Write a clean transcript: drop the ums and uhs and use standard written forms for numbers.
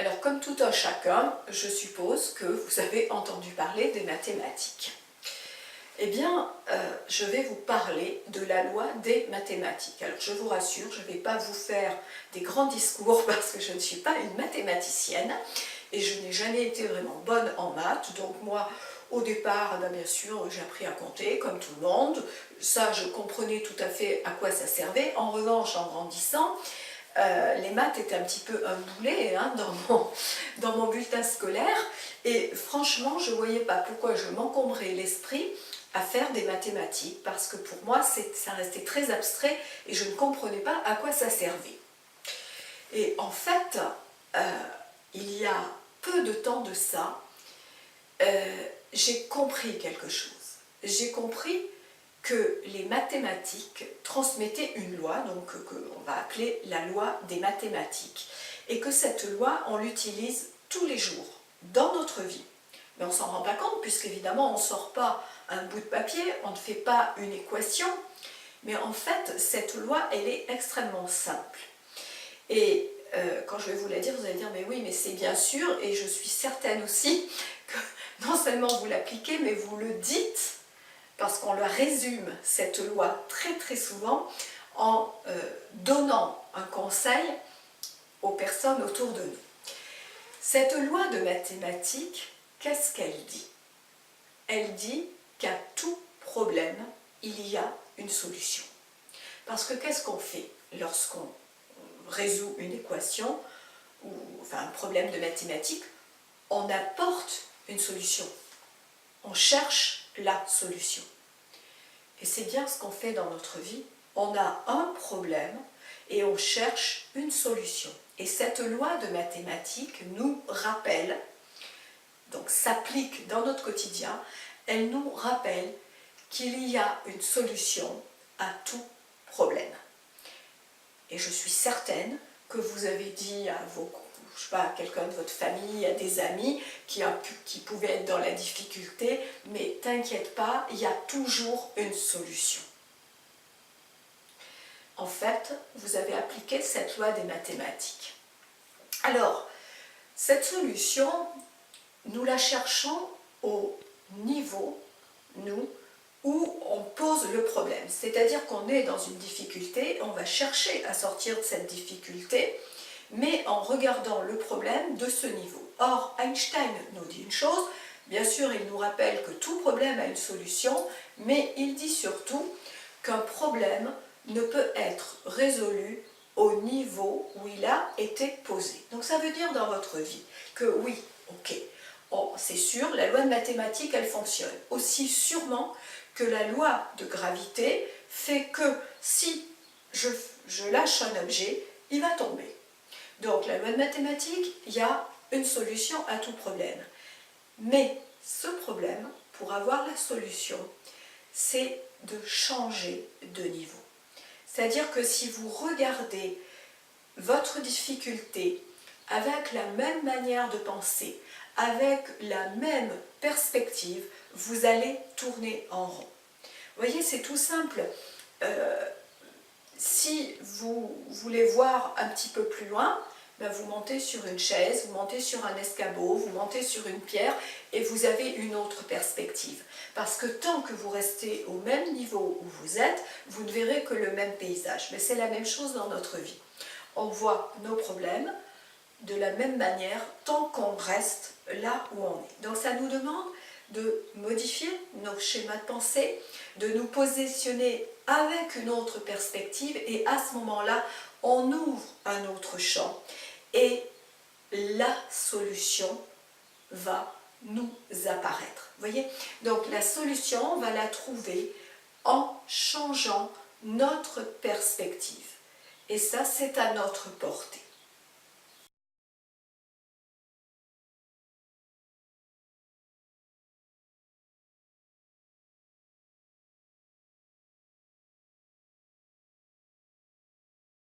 Alors, comme tout un chacun, je suppose que vous avez entendu parler des mathématiques. Eh bien, je vais vous parler de la loi des mathématiques. Alors, je vous rassure, je ne vais pas vous faire des grands discours parce que je ne suis pas une mathématicienne et je n'ai jamais été vraiment bonne en maths. Donc moi, au départ, bien sûr, j'ai appris à compter comme tout le monde. Ça, je comprenais tout à fait à quoi ça servait. En revanche, en grandissant, les maths étaient un petit peu un boulet dans mon bulletin scolaire et franchement je ne voyais pas pourquoi je m'encombrais l'esprit à faire des mathématiques parce que pour moi ça restait très abstrait et je ne comprenais pas à quoi ça servait. Et en fait, il y a peu de temps de ça, j'ai compris quelque chose. J'ai compris que les mathématiques transmettaient une loi, donc qu'on va appeler la loi des mathématiques, et que cette loi, on l'utilise tous les jours dans notre vie. Mais on ne s'en rend pas compte, puisqu'évidemment, on ne sort pas un bout de papier, on ne fait pas une équation, mais en fait, cette loi, elle est extrêmement simple. Et quand je vais vous la dire, vous allez dire, mais oui, mais c'est bien sûr, et je suis certaine aussi que non seulement vous l'appliquez, mais vous le dites, parce qu'on leur résume cette loi très très souvent en donnant un conseil aux personnes autour de nous. Cette loi de mathématiques, qu'est-ce qu'elle dit? Elle dit qu'à tout problème, il y a une solution. Parce que qu'est-ce qu'on fait lorsqu'on résout une équation ou enfin, un problème de mathématiques? On apporte une solution. On cherche la solution. Et c'est bien ce qu'on fait dans notre vie. On a un problème et on cherche une solution. Et cette loi de mathématiques nous rappelle, donc s'applique dans notre quotidien, elle nous rappelle qu'il y a une solution à tout problème. Et je suis certaine que vous avez dit à je sais pas, à quelqu'un de votre famille, à des amis qui pouvaient être dans la difficulté, mais t'inquiète pas, il y a toujours une solution. En fait, vous avez appliqué cette loi des mathématiques. Alors, cette solution, nous la cherchons au niveau, nous, où on pose le problème. C'est-à-dire qu'on est dans une difficulté, on va chercher à sortir de cette difficulté, mais en regardant le problème de ce niveau. Or, Einstein nous dit une chose, bien sûr il nous rappelle que tout problème a une solution, mais il dit surtout qu'un problème ne peut être résolu au niveau où il a été posé. Donc ça veut dire dans votre vie que oui, ok, c'est sûr, la loi de mathématiques elle fonctionne. Aussi sûrement que la loi de gravité fait que si je lâche un objet, il va tomber. Donc la loi de mathématiques, il y a une solution à tout problème. Mais ce problème, pour avoir la solution, c'est de changer de niveau. C'est-à-dire que si vous regardez votre difficulté avec la même manière de penser, avec la même perspective, vous allez tourner en rond. Vous voyez, c'est tout simple. Si vous voulez voir un petit peu plus loin, vous montez sur une chaise, vous montez sur un escabeau, vous montez sur une pierre et vous avez une autre perspective. Parce que tant que vous restez au même niveau où vous êtes, vous ne verrez que le même paysage. Mais c'est la même chose dans notre vie. On voit nos problèmes de la même manière tant qu'on reste là où on est. Donc ça nous demande de modifier nos schémas de pensée, de nous positionner avec une autre perspective et à ce moment-là, on ouvre un autre champ et la solution va nous apparaître. Vous voyez? Donc la solution, on va la trouver en changeant notre perspective. Et ça, c'est à notre portée.